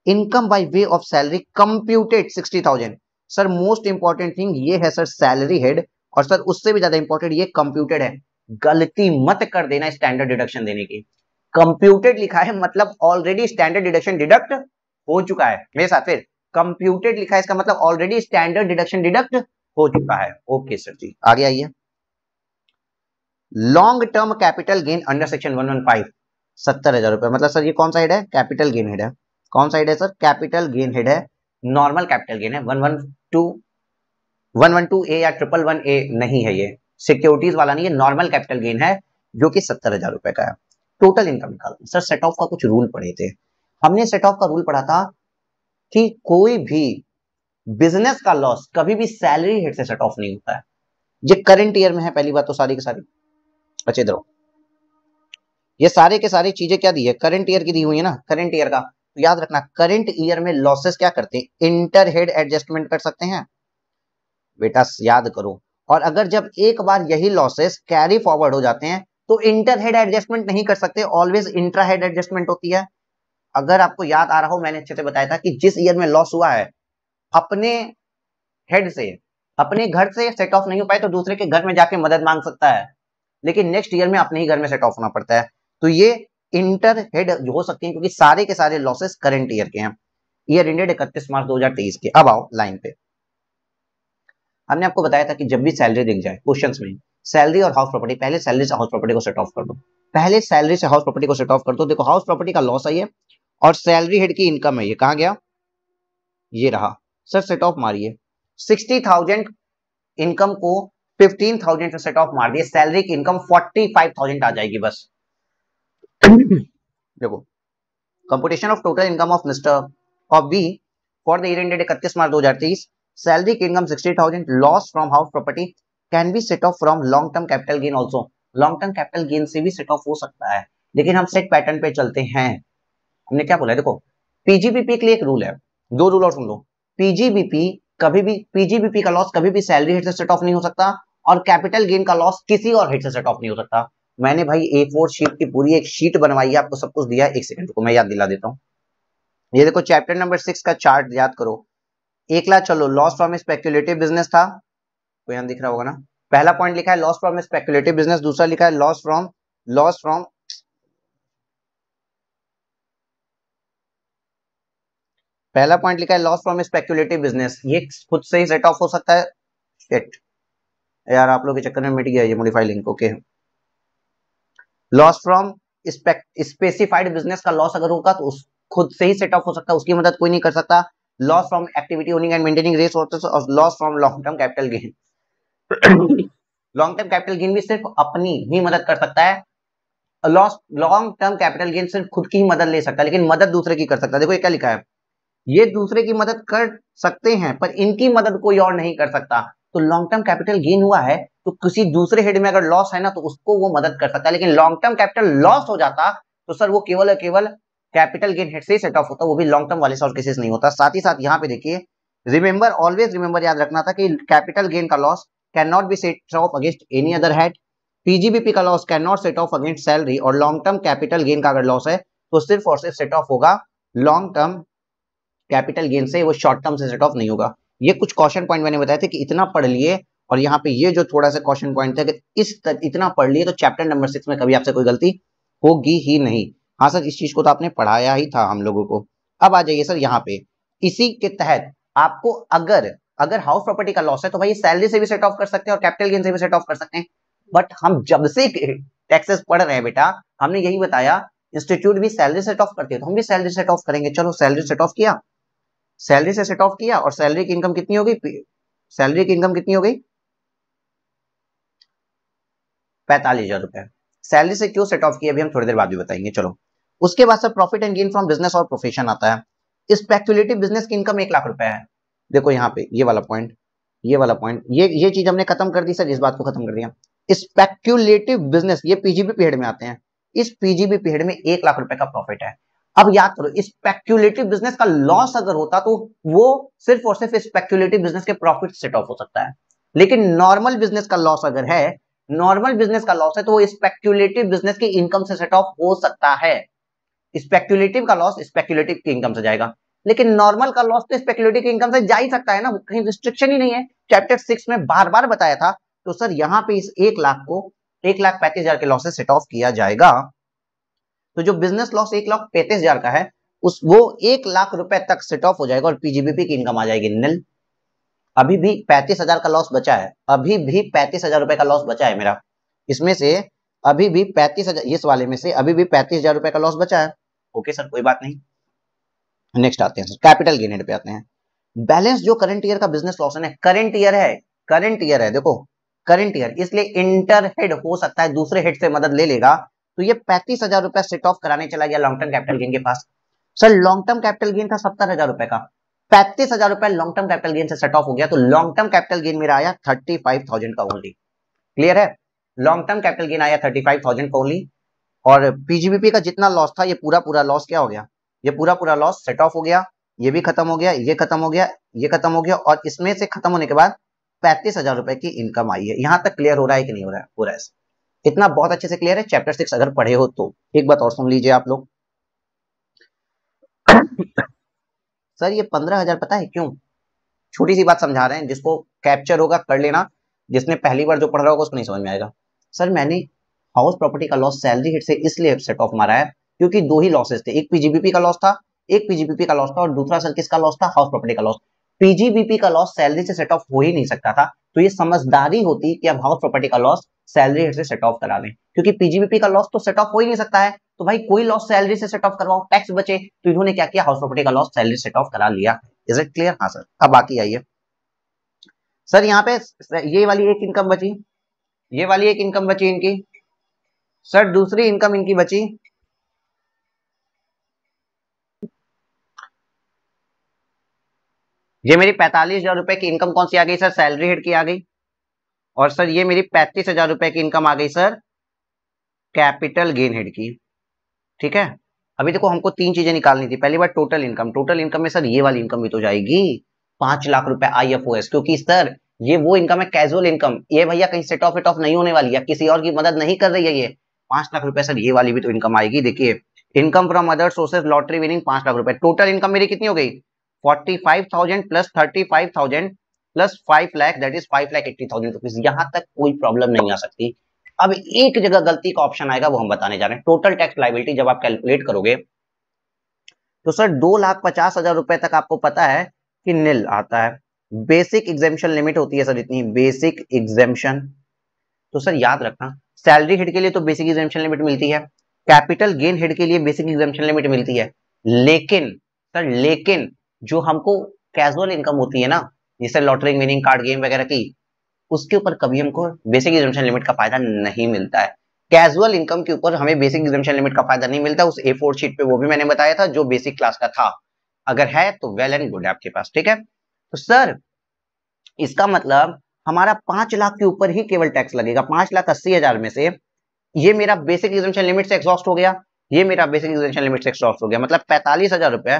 income by way of salary computed 60,000। Sir most important thing ये है सर सैलरी हेड, और सर उससे भी ज्यादा इंपॉर्टेंट ये कंप्यूटेड है। गलती मत कर देना स्टैंडर्ड डिडक्शन देने की। कंप्यूटेड लिखा है मतलब ऑलरेडी स्टैंडर्ड डिडक्शन डिडक्ट हो चुका है, मेरे साथ फिर कंप्यूटेड लिखा है इसका मतलब ऑलरेडी स्टैंडर्ड डिडक्शन डिडक्ट हो चुका है। ओके सर जी, आगे आइए। Long term capital gain under section 115 70,000 रुपए, मतलब सर ये कौन सा हेड है, कैपिटल गेन हेड है। कौन सा हेड है सर, कैपिटल गेन हेड है, नॉर्मल कैपिटल गेन है। 112A या 111A नहीं है, ये सिक्योरिटीज वाला नहीं है, नॉर्मल कैपिटल गेन है जो कि 70,000 रुपए का है। टोटल इनकम निकालना। सर सेट ऑफ का कुछ रूल पढ़े थे हमने, सेट ऑफ का रूल पढ़ा था कि कोई भी बिजनेस का लॉस कभी भी सैलरी हेड से सेट ऑफ नहीं होता है। ये करंट ईयर में है पहली बात तो, सारी की सारी। अच्छा इधर ये सारे के सारी चीजें क्या दी है, करंट ईयर की दी हुई है ना, करंट ईयर का। तो याद रखना करंट ईयर में लॉसेस क्या करते हैं, इंटर हेड एडजस्टमेंट कर सकते हैं बेटा, याद करो। और अगर जब एक बार यही लॉसेस कैरी फॉरवर्ड हो जाते हैं तो इंटर हेड एडजस्टमेंट नहीं कर सकते, ऑलवेज इंट्रा हेड एडजस्टमेंट होती है। अगर आपको याद आ रहा हो मैंने अच्छे से बताया था कि जिस ईयर में लॉस हुआ है अपने हेड से, अपने घर से सेट ऑफ नहीं हो पाए तो दूसरे के घर में जाके मदद मांग सकता है, लेकिन नेक्स्ट ईयर में अपने ही घर में सेट ऑफ होना पड़ता है। तो ये इंटर हेड हो सकती है क्योंकि सारे के सारे लॉसेस करंट ईयर के हैं। ईयर एंडेड 31 मार्च 2023 के। अब आओ लाइन पे, हमने आपको बताया था कि जब भी सैलरी दिख जाए क्वेश्चंस में, सैलरी और हाउस प्रॉपर्टी, पहले सैलरी से हाउस प्रॉपर्टी को सेट ऑफ कर दो, पहले सैलरी से हाउस प्रॉपर्टी को सेट ऑफ कर दो। देखो हाउस प्रॉपर्टी का लॉस है ये, और सैलरी हेड की इनकम है ये, कहां गया, ये रहा। सर सेट ऑफ मारिए, 60,000 इनकम को 15,000 से सेट ऑफ मार दिए, सैलरी की इनकम 45,000 आ जाएगी बस। देखो computation of total income of mister of B for the year ended 31 March 2023, salary की income 60,000, loss from house property can be set off from long term capital gain also, long term capital gain से भी set off हो सकता है, लेकिन हम set pattern पे चलते हैं। हमने क्या बोला है, देखो पीजीबीपी के लिए एक रूल है, दो रूल और सुन लो। पीजीबीपी कभी भी, पीजीबीपी का लॉस कभी भी सैलरी हेड से सेट ऑफ नहीं हो सकता, और कैपिटल गेन का लॉस किसी और हेड से सेट ऑफ नहीं हो सकता। मैंने भाई A4 शीट की पूरी एक शीट बनवाई है, आपको सब कुछ दिया है, एक सेकंड को मैं याद दिला देता हूँ। ये देखो चैप्टर नंबर 6 का चार्ट याद करो। एक लाख चलो, लॉस फ्रॉम स्पेक्युलेटिव बिजनेस था, तो यहां दिख रहा होगा ना, पहला पॉइंट लिखा है लॉस फ्रॉम स्पेक्युलेटिव बिजनेस, दूसरा लिखा है लॉस फ्रॉम पहला पॉइंट लिखा है लॉस फ्रॉम स्पेक्युलेटिव बिजनेस, ये खुद से ही सेट ऑफ हो सकता है। शिट यार, आप लोग के चक्कर में मिट गया ये modify link. Okay, loss from specified business का लॉस अगर होगा तो उस खुद से ही सेट ऑफ हो सकता है, उसकी मदद कोई नहीं कर सकता। Loss from activity owning and maintaining resources, और loss from long term capital gain. Long term capital gain भी सिर्फ अपनी ही मदद कर सकता है, loss long term capital gain सिर्फ खुद की ही मदद ले सकता है, लेकिन मदद दूसरे की कर सकता है। देखो ये क्या लिखा है, ये दूसरे की मदद कर सकते हैं पर इनकी मदद कोई और नहीं कर सकता। तो लॉन्ग टर्म कैपिटल गेन हुआ है तो किसी दूसरे हेड में अगर लॉस है ना तो उसको वो मदद कर सकता है, लेकिन लॉन्ग टर्म कैपिटल लॉस हो जाता तो सर वो केवल और केवल कैपिटल गेन हेड से सेट ऑफ होता, वो भी लॉन्ग टर्म वाले से और केसेस नहीं होता। साथ ही साथ यहाँ पे देखिए, रिमेंबर, ऑलवेज रिमेंबर, याद रखना था कि कैपिटल गेन का loss can not be set off against any other head, PGBP का loss can not set off against salary, और लॉन्ग टर्म कैपिटल गेन का अगर लॉस है तो सिर्फ और सिर्फ सेट ऑफ होगा लॉन्ग टर्म कैपिटल गेन से, वो शॉर्ट टर्म से सेट ऑफ नहीं होगा। ये कुछ क्वेश्चन पॉइंट मैंने बताया था कि इतना पढ़ लिए, और यहाँ पे ये जो थोड़ा सा क्वेश्चन पॉइंट था कि इतना पढ़ लिए तो चैप्टर नंबर 6 में कभी आपसे कोई गलती होगी ही नहीं। हाँ सर, इस चीज को तो आपने पढ़ाया ही था हम लोगों को। अब आ जाइए सर यहाँ पे, इसी के तहत आपको अगर हाउस प्रॉपर्टी का लॉस है तो भाई सैलरी से भी सेट ऑफ कर सकते हैं और कैपिटल गेन से भी सेट ऑफ कर सकते हैं। बट हम जब से टैक्सेस पढ़ रहे हैं बेटा, हमने यही बताया इंस्टीट्यूट भी सैलरी सेट ऑफ करती है तो हम भी सैलरी सेट ऑफ करेंगे। चलो सैलरी सेट ऑफ किया, सैलरी से सेट ऑफ किया, और सैलरी की इनकम कितनी हो गई, सैलरी की इनकम कितनी हो गई, 45,000 रुपए। सैलरी से क्यों सेट ऑफ किया अभी हम थोड़ी देर बाद भी बताएंगे। चलो उसके बाद sir profit and gain from business और प्रोफेशन आता है। स्पेक्युलेटिव बिजनेस की इनकम 1 लाख रुपए है। देखो यहाँ पे ये वाला पॉइंट, ये चीज हमने खत्म कर दी सर, इस बात को खत्म कर दिया। स्पेक्युलेटिव बिजनेस ये पीजीबी हेड में आते हैं, इस पीजीबी हेड में 1 लाख रुपए का प्रॉफिट है। अब याद करो, स्पेक्युलेटिव बिजनेस का लॉस अगर होता तो वो सिर्फ और सिर्फ स्पेक्युलेटिव बिजनेस के प्रॉफिट सेट ऑफ हो सकता है, लेकिन नॉर्मल बिजनेस का लॉस अगर है, नॉर्मल बिजनेस का लॉस है तो वो स्पेक्युलेटिव बिजनेस की इनकम से सेट ऑफ हो सकता है। स्पेक्युलेटिव का लॉस स्पेक्युलेटिव की इनकम से जाएगा, लेकिन नॉर्मल का लॉस तो स्पेक्युलेटिव की इनकम से जा ही सकता है ना, कहीं रिस्ट्रिक्शन ही नहीं है। चैप्टर 6 में बार बार बताया था। तो सर यहाँ पे इस 1 लाख को 1,35,000 के लॉस से सेट ऑफ किया जाएगा। तो जो बिजनेस लॉस 1,35,000 का है वो 1 लाख रुपए तक सेट ऑफ हो जाएगा और पीजीबीपी की इनकम आ जाएगी निल। अभी भी 35,000 का लॉस बचा है, अभी भी 35,000 रुपए का लॉस बचा है मेरा, इसमें से अभी भी 35,000, इस वाले में से अभी भी 35,000 रुपए का लॉस बचा है। ओके सर, कोई बात नहीं। नेक्स्ट आते हैं सर, कैपिटल गेन हेड पे आते हैं। बैलेंस जो करंट ईयर का बिजनेस लॉस है ना, करंट ईयर है, देखो करंट ईयर, इसलिए इंटर हेड हो सकता है, दूसरे हेड से मदद ले लेगा। तो ये 35,000 रुपए सेट ऑफ कराने चला गया लॉन्ग टर्म कैपिटल गेन के पास। Sir long term capital gain था 70,000 रुपए का, 35,000 रुपए लॉन्ग टर्म कैपिटल गेन से सेट ऑफ हो गया, तो लॉन्ग टर्म कैपिटल गेन मेरा आया 35,000 का ओनली। क्लियर है, लॉन्ग टर्म कैपिटल गेन आया 35,000 का ओनली, और पीजीबीपी का जितना लॉस था ये पूरा लॉस क्या हो गया, ये पूरा लॉस सेट ऑफ हो गया। ये भी खत्म हो गया, ये खत्म हो गया, ये खत्म हो गया, और इसमें से खत्म होने के बाद 35,000 रुपए की इनकम आई है। यहां तक क्लियर हो रहा है कि नहीं हो रहा है, पूरा इतना बहुत अच्छे से क्लियर है। चैप्टर 6 अगर पढ़े हो तो एक बात और सुन लीजिए आप लोग। सर ये 15,000 पता है क्यों, छोटी सी बात समझा रहे हैं, जिसको कैप्चर होगा कर लेना, जिसने पहली बार जो पढ़ रहा होगा उसको नहीं समझ में आएगा। सर मैंने हाउस प्रॉपर्टी का लॉस सैलरी हिट से इसलिए सेट ऑफ मारा है क्योंकि दो ही लॉसेस थे, एक पीजीबीपी का लॉस था, एक पीजीबीपी का लॉस था और दूसरा सर किसका लॉस था, हाउस प्रॉपर्टी का लॉस। पीजीबीपी का लॉस सैलरी से सेट ऑफ हो ही नहीं सकता था, तो ये समझदारी होती कि अब हाउस प्रॉपर्टी का लॉस सैलरी हेड से सेट ऑफ करा लें, क्योंकि पीजीबीपी का लॉस तो सेट ऑफ हो ही नहीं सकता है, तो भाई कोई लॉस सैलरी से सेट ऑफ करवाओ, टैक्स बचे। तो इन्होंने क्या किया, हाउस प्रॉपर्टी का लॉस सैलरी सेट ऑफ करा लिया। Is it clear? हाँ सर। अब बाकी आइए सर, यहाँ पे ये वाली एक इनकम बची, ये वाली एक इनकम बची इनकी। सर दूसरी इनकम इनकी बची, ये मेरी 45,000 रुपए की इनकम कौन सी आ गई सर, सैलरी हेड की आ गई। और सर ये मेरी 35,000 रुपए की इनकम आ गई सर, कैपिटल गेन हेड की। ठीक है, अभी देखो हमको तीन चीजें निकालनी थी। पहली बात टोटल इनकम, टोटल इनकम में सर ये वाली इनकम भी तो जाएगी 5 लाख रुपए IFOS, क्योंकि सर ये वो इनकम है कैजुअल इनकम, ये भैया कहीं सेट ऑफ इट ऑफ नहीं होने वाली है, किसी और की मदद नहीं कर रही है। ये 5 लाख रुपए सर ये वाली भी तो इनकम आएगी। देखिए income from other sources, lottery winning 5 lakh रुपए, टोटल इनकम मेरी कितनी हो गई, 45,000 plus 35,000 plus 5 lakh, that is 5,80,000 rupees. यहां तक कोई प्रॉब्लम नहीं आ सकती। अब एक जगह गलती का ऑप्शन आएगा, वो हम बताने जा रहे हैं। टोटल टैक्स लायबिलिटी जब आप कैलकुलेट करोगे तो सर 2,50,000 रुपए तक आपको पता है कि निल आता है। बेसिक एग्जेम्पशन लिमिट होती है सर इतनी, बेसिक एग्जेम्पशन। तो सर याद रखना, सैलरी हेड के लिए तो बेसिक एग्जेम्पशन लिमिट मिलती है, कैपिटल गेन हेड के लिए बेसिक एग्जेम्पशन लिमिट मिलती है, लेकिन सर लेकिन जो हमको कैजुअल इनकम होती है ना, जैसे लॉटरी विनिंग, कार्ड गेम वगैरह की, उसके ऊपर कभी हमको बेसिक एग्जेम्पशन लिमिट का फायदा नहीं मिलता है। कैजुअल इनकम के ऊपर हमें बेसिक एग्जेम्पशन लिमिट का फायदा नहीं मिलता। उस A4 शीट पे वो भी मैंने बताया था जो बेसिक क्लास का था, अगर है तो वेल एंड गुड आपके पास। ठीक है, तो सर इसका मतलब हमारा 5 लाख के ऊपर ही केवल टैक्स लगेगा। 5,80,000 में से ये मेरा बेसिक एग्जेम्पशन लिमिट से एग्जॉस्ट हो गया, ये मेरा बेसिक एग्जेम्पशन लिमिट से एग्जॉस्ट हो गया, मतलब 45,000 रुपए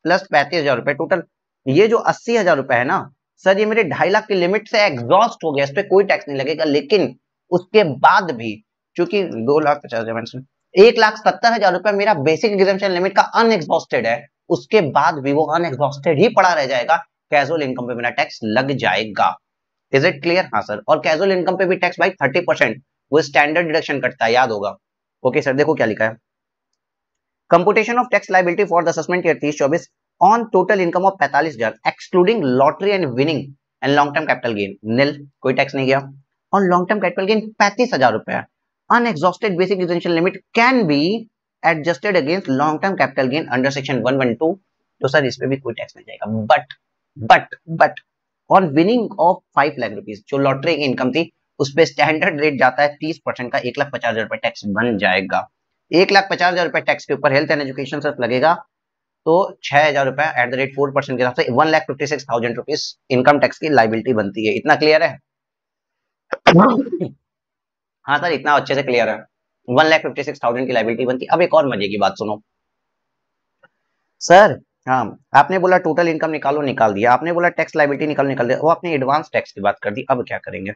प्लस 35,000 रुपए टोटल, ये जो 80,000 रुपए है ना सर, ये मेरे 2.5 लाख की लिमिट से एग्जॉस्ट हो गया, इस पे कोई टैक्स नहीं लगेगा। लेकिन उसके बाद भी चूंकि 2,50,000 1,70,000 रुपए मेरा बेसिक एग्जेम्पशन लिमिट का अनएग्जॉस्टेड है, उसके बाद भी वो अनएग्जॉस्टेड ही पड़ा रह जाएगा, कैजुअल इनकम पे मेरा टैक्स लग जाएगा। Is it clear? हाँ सर। और कैजुअल इनकम पे भी टैक्स भाई 30%, वो स्टैंडर्ड डिडक्शन कटता है, याद होगा। ओके सर, देखो क्या लिखा है, computation of tax liability for the assessment year 30-24 on total income of 45,000 excluding lottery and winning and long term capital gain, nil, कोई टैक्स नहीं गया। और लॉन्ग टर्म कैपिटल गेन 35,000 रुपए, unexhausted basic exemption limit can be adjusted against long term capital gain under section 112, तो sir इस पे भी कोई टैक्स नहीं जाएगा। But on winning of 5 lakh rupees, जो लॉटरी की इनकम थी उस पे स्टैंडर्ड रेट जाता है 30% का, 1,50,000 रुपए टैक्स बन जाएगा। 1,50,000 रुपए टैक्स के ऊपर हेल्थ एंड एजुकेशन सेस लगेगा, तो 6,000 रुपए एट द रेट 4% के हिसाब से 1,56,000 रुपीज इनकम टैक्स की लाइबिलिटी बनती है। इतना क्लियर है? हाँ सर, इतना अच्छे से क्लियर है, 1,56,000 की लाइबिलिटी बनती है। अब एक और मजे की बात सुनो सर, हाँ आपने बोला टोटल इनकम निकालो, निकाल दिया, आपने बोला टैक्स लाइबिलिटी निकाल, निकाल दिया, वो आपने एडवांस टैक्स की बात कर दी। अब क्या करेंगे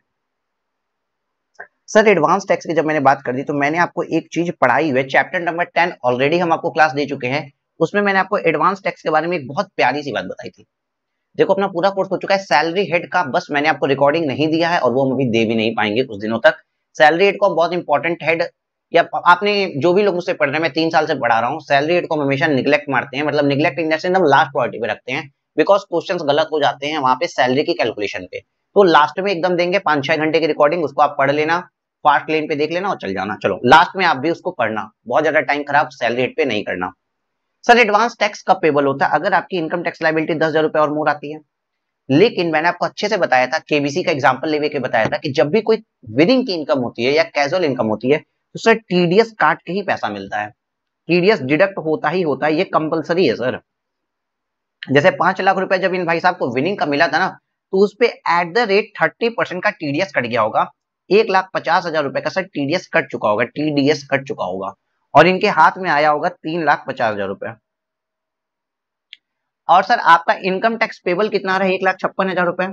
सर, एडवांस टैक्स की जब मैंने बात कर दी तो मैंने आपको एक चीज पढ़ाई हुई है, चैप्टर नंबर 10 ऑलरेडी हम आपको क्लास दे चुके हैं, उसमें मैंने आपको एडवांस टैक्स के बारे में एक बहुत प्यारी सी बात बताई थी। देखो अपना पूरा कोर्स हो चुका है सैलरी हेड का, बस मैंने आपको रिकॉर्डिंग नहीं दिया है और वो हम अभी दे भी नहीं पाएंगे कुछ दिनों तक। सैलरी हेड को बहुत इंपॉर्टेंट हेड, या आपने जो भी लोग मुझसे पढ़ रहे हैं, मैं 3 साल से पढ़ा रहा हूँ, सैलरी हेड को हम हमेशा निगलेक्ट मारते हैं, मतलब निगलेक्ट इन द सेंस हम लास्ट प्रायोरिटी पे रखते हैं, बिकॉज क्वेश्चंस गलत हो जाते हैं वहां पे सैलरी की कैलकुलेशन पे। तो लास्ट में एकदम देंगे 5-6 घंटे की रिकॉर्डिंग, उसको आप पढ़ लेना, फास्ट लेन पे देख लेना और चल जाना। चलो लास्ट में आप भी उसको पढ़ना, बहुत ज्यादा टाइम खराब सैलरी हेड पे नहीं करना। सर एडवांस टैक्स कब पेबल होता है? अगर आपकी इनकम टैक्स लायबिलिटी 10,000 रुपए और मोर आती है। लेकिन मैंने आपको अच्छे से बताया था, केबीसी का एग्जांपल लेके बताया था कि जब भी कोई विनिंग की इनकम होती है या कैजुअल इनकम होती है तो सर टीडीएस काट के ही पैसा मिलता है, टीडीएस डिडक्ट होता ही होता है, ये कंपलसरी है सर। जैसे 5 लाख रुपए जब इन भाई साहब को विनिंग का मिला था ना, तो उस पे एट द रेट 30% का टीडीएस कट गया होगा, 1,50,000 रुपए का सर टीडीएस कट चुका होगा, टीडीएस कट चुका होगा, और इनके हाथ में आया होगा 3,50,000 रुपए। और सर आपका इनकम टैक्स पेबल कितना आ रहा है? 1,56,000 रुपए।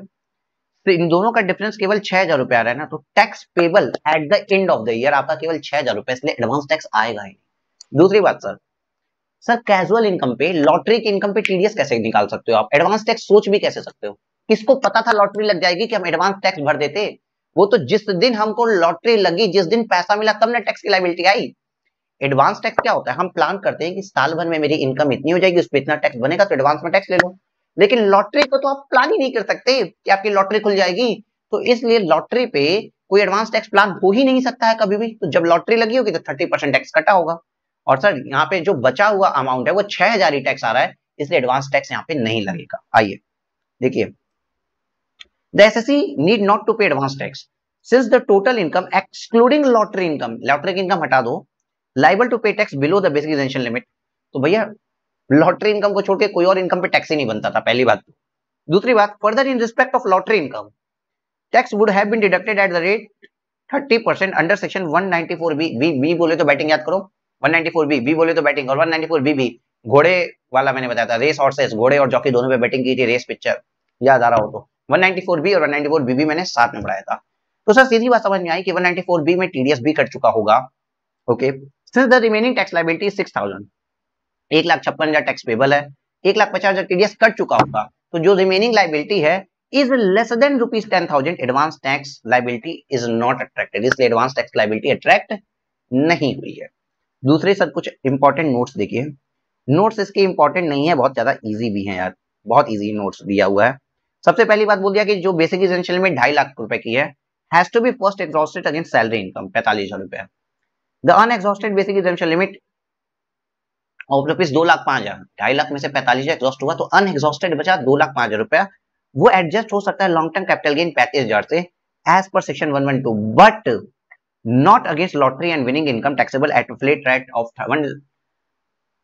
तो इन दोनों का डिफरेंस केवल 6,000 रुपए आ रहा है ना, तो tax payable at the end of the year आपका केवल 6,000 रुपए, इसलिए एडवांस टैक्स आएगा ही। दूसरी बात सर, कैजुअल इनकम पे, लॉटरी की इनकम पे टीडीएस कैसे निकाल सकते हो आप? एडवांस टैक्स सोच भी कैसे सकते हो? किसको पता था लॉटरी लग जाएगी कि हम एडवांस टैक्स भर देते? वो तो जिस दिन हमको लॉटरी लगी, जिस दिन पैसा मिला, तब ना टैक्स की लायबिलिटी आई। एडवांस टैक्स क्या होता है, हम प्लान करते हैं कि साल भर में मेरी इनकम इतनी हो जाएगी, उस पर इतना टैक्स बनेगा तो एडवांस में टैक्स ले लो। लेकिन लॉटरी को तो आप प्लान ही नहीं कर सकते कि आपकी लॉटरी खुल जाएगी, तो इसलिए लॉटरी पे कोई एडवांस टैक्स प्लान हो ही नहीं सकता है कभी भी। तो जब लॉटरी लगी होगी तो 30% टैक्स कटा होगा। और सर यहाँ पे जो बचा हुआ अमाउंट है वो 6000 ही टैक्स आ रहा है, इसलिए एडवांस टैक्स यहाँ पे नहीं लगेगा। आइए देखिए, the SSE need not to pay advance tax since the total income excluding lottery income हटा दो, liable to pay tax below the basic exemption limit। तो भैया लॉटरी इनकम को छोड़ के कोई और इनकम पे टैक्स ही नहीं बनता था, पहली बात। दूसरी बात, further in respect of lottery income tax would have been deducted at the rate 30% under section 194B। B बोले तो बैटिंग याद करो, 194B, बी बोले तो बैटिंग, और 194B भी घोड़े वाला मैंने बताया था, रेस हॉर्सेस, घोड़े और जॉकी दोनों पे बैटिंग की थी, रेस पिक्चर याद आ रहा हो तो। 194B और 194B भी मैंने साथ में पढ़ाया था। तो सर सीधी बात समझ में आई कि 194B में टीडीएस भी कट चुका होगा। Okay, since the remaining tax liability 6000, 1,56,000 tax payable है, 1,50,000 टीडीएस कट चुका होगा, तो जो रिमेनिंग लायबिलिटी है is less than ₹10,000, advance tax liability is not attracted, इसलिए एडवांस टैक्स लायबिलिटी अट्रैक्ट नहीं हुई है। दूसरे सर कुछ इंपॉर्टेंट नोट्स देखिए, नोट्स इसके इंपॉर्टेंट नहीं है, बहुत ज्यादा इजी भी है यार, बहुत इजी नोट्स दिया हुआ है। सबसे पहली बात बोल दिया कि जो बेसिक एसेंशियल में 2.5 लाख रुपए की है, has to be first exhausted against salary income 45,000 रुपए। The unexhausted basic essential limit of rupees 2,05,000, 2.5 lakh में से 45,000 एग्जॉस्ट हुआ तो अनएग्जॉस्टेड बचा 2,05,000 रुपया। वो एडजस्ट हो सकता है लॉन्ग टर्म कैपिटल गेन 35,000 से as per section 112, but not against lottery and winning income taxable at flat rate of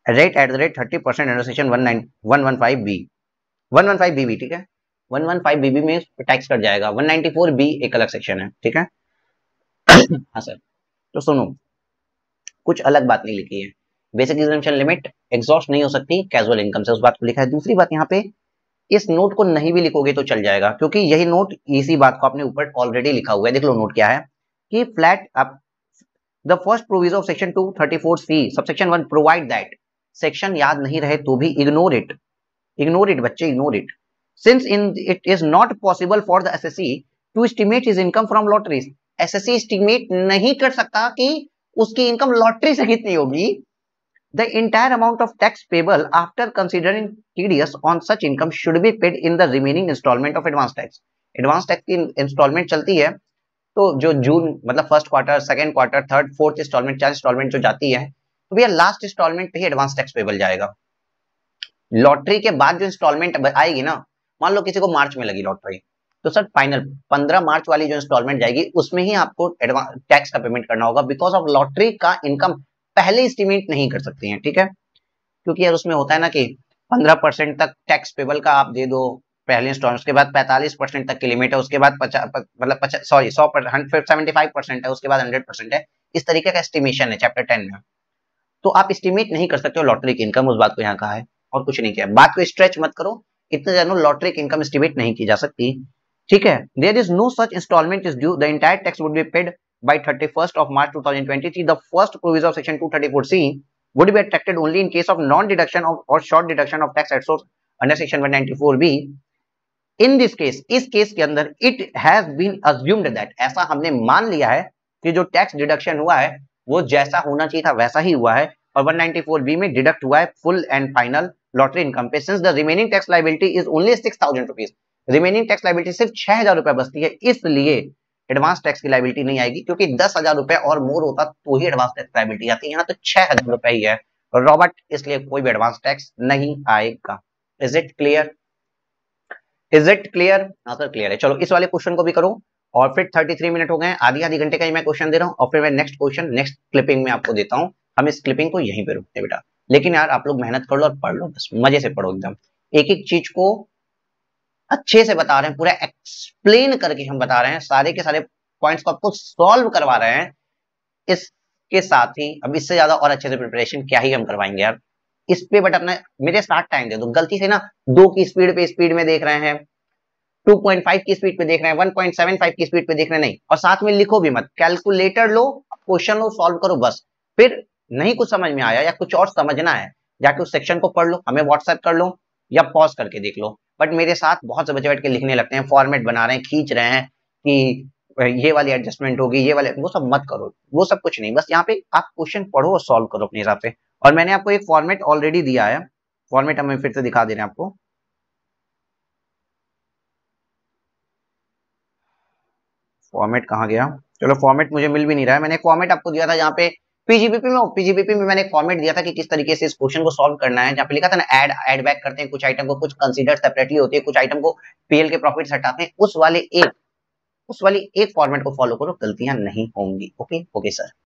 30% under section 115B, 115BB, ठीक है, 115BB में टैक्स कट जाएगा। 194B एक अलग सेक्शन है, ठीक है। हाँ सर, तो सुनो, कुछ अलग बात नहीं लिखी है, बेसिक एग्जम्पशन लिमिट एग्जॉस्ट नहीं हो सकती कैजुअल इनकम से, उस बात को लिखा है। दूसरी बात, यहाँ पे इस नोट को नहीं भी लिखोगे तो चल जाएगा, क्योंकि यही नोट इसी बात को आपने ऊपर ऑलरेडी लिखा हुआ है। देख लो नोट क्या है कि flat up the first provision of section 234C subsection 1 provide that, section याद नहीं रहे तो भी इग्नोर इट बच्चे, ignore it. Since it is not possible for the SSE to estimate his income from lotteries, SSE estimate नहीं कर सकता कि उसकी इनकम लॉटरी से कितनी होगी। The entire amount of tax payable after considering TDS on such income should be paid in the remaining installment of advance tax। Advance tax की installment चलती है, तो जो जून मतलब first quarter, second quarter, third, fourth installment, 4 installment जो जाती है, तो भैया लास्ट इंस्टॉलमेंट पे ही एडवांस टैक्स पेबल जाएगा। लॉटरी के बाद जो इंस्टॉलमेंट आएगी ना, मान लो किसी को मार्च में लगी लॉटरी, तो सर फाइनल 15 मार्च वाली जो इंस्टॉलमेंट जाएगी उसमें ही आपको टैक्स का पेमेंट करना होगा, बिकॉज ऑफ लॉटरी का इनकम पहले एस्टिमेट नहीं कर सकते हैं, ठीक है। क्योंकि यार उसमें होता है ना कि 15% तक टैक्स पेबल का आप दे दो पहले इंस्टॉलमेंट, उसके बाद 45% तक की लिमिट है, उसके बाद 75% है, उसके बाद 100% है। इस तरीके का एस्टिमेशन है चैप्टर 10 में, तो आप एस्टिमेट नहीं कर सकते हो लॉटरी की इनकम, उस बात को यहाँ कहा है और कुछ नहीं किया। बात को स्ट्रेच मत करो, इतने जानो लॉटरी की इनकम एस्टिमेट नहीं की जा सकती, ठीक है। There is no such installment is due, the entire tax would be paid by 31st of March 2023. The first provision of section 234C would be attracted only in case of non-deduction of or short deduction of tax at source under section 194B. In this case, इस case के अंदर it has been assumed that, ऐसा हमने मान लिया है कि जो टैक्स डिडक्शन हुआ है वो जैसा होना चाहिए था वैसा ही हुआ है, और 194B में डिडक्ट हुआ है full and final lottery income पे। Since the remaining tax liability is only 6,000 rupees, remaining tax liability सिर्फ 6,000 रुपए बचती है, इसलिए एडवांस टैक्स की लायबिलिटी नहीं आएगी, क्योंकि 10,000 रुपए और मोर होता तो ही एडवांस टैक्स लायबिलिटी आती है, यहाँ तो 6,000 रुपए ही है रॉबर्ट, इसलिए कोई भी एडवांस टैक्स नहीं आएगा। Is it clear? Is it clear? हाँ सर क्लियर है। चलो इस वाले क्वेश्चन को भी करो, और फिर 33 मिनट हो गए, आधी घंटे का ही मैं क्वेश्चन दे रहा हूँ, और फिर मैं नेक्स्ट क्वेश्चन नेक्स्ट क्लिपिंग में आपको देता हूँ। हम इस क्लिपिंग को यहीं पे रुकते हैं बेटा, लेकिन यार आप लोग मेहनत कर लो और पढ़ लो, बस मजे से पढ़ो एकदम, एक एक चीज को अच्छे से बता रहे हैं, पूरा एक्सप्लेन करके हम बता रहे हैं, सारे के सारे पॉइंट्स को आपको सॉल्व करवा रहे हैं। इसके साथ ही अब इससे ज्यादा और अच्छे से प्रिपरेशन क्या ही हम करवाएंगे यार, इस पे बट अपना मेरे साथ टाइम दे दो। गलती से ना 2 की स्पीड में देख रहे हैं, 2.5 की स्पीड पे देख रहे हैं, 1.75 की स्पीड पे देख रहे हैं, नहीं, और साथ में लिखो भी मत, कैलकुलेटर लो, क्वेश्चन लो, सॉल्व करो बस। फिर नहीं कुछ समझ में आया या कुछ और समझना है, जाके उस सेक्शन को पढ़ लो, हमें व्हाट्सएप कर लो या पॉज करके देख लो। बट मेरे साथ बहुत से बच्चे बैठ के लिखने लगते हैं, फॉर्मेट बना रहे हैं, खींच रहे हैं कि ये वाली एडजस्टमेंट होगी, ये वाले, वो सब मत करो, वो सब कुछ नहीं, बस यहाँ पे आप क्वेश्चन पढ़ो और सॉल्व करो अपने हिसाब से। और मैंने आपको एक फॉर्मेट ऑलरेडी दिया है, फॉर्मेट हमें फिर से दिखा दे रहे हैं आपको। फॉर्मेट कहाँ गया? चलो फॉर्मेट मुझे मिल भी नहीं रहा है। मैंने फॉर्मेट आपको दिया था जहाँ पे पीजीबीपी में मैंने एक फॉर्मेट दिया था कि किस तरीके से इस क्वेश्चन को सॉल्व करना है, जहाँ पे लिखा था ना ऐड बैक करते हैं कुछ आइटम को, कुछ कंसीडर सेपरेटली होती है, कुछ आइटम को पीएल के प्रॉफिट हटाते हैं, उस वाली एक फॉर्मेट को फॉलो करो, गलतियां नहीं होंगी। Okay okay sir.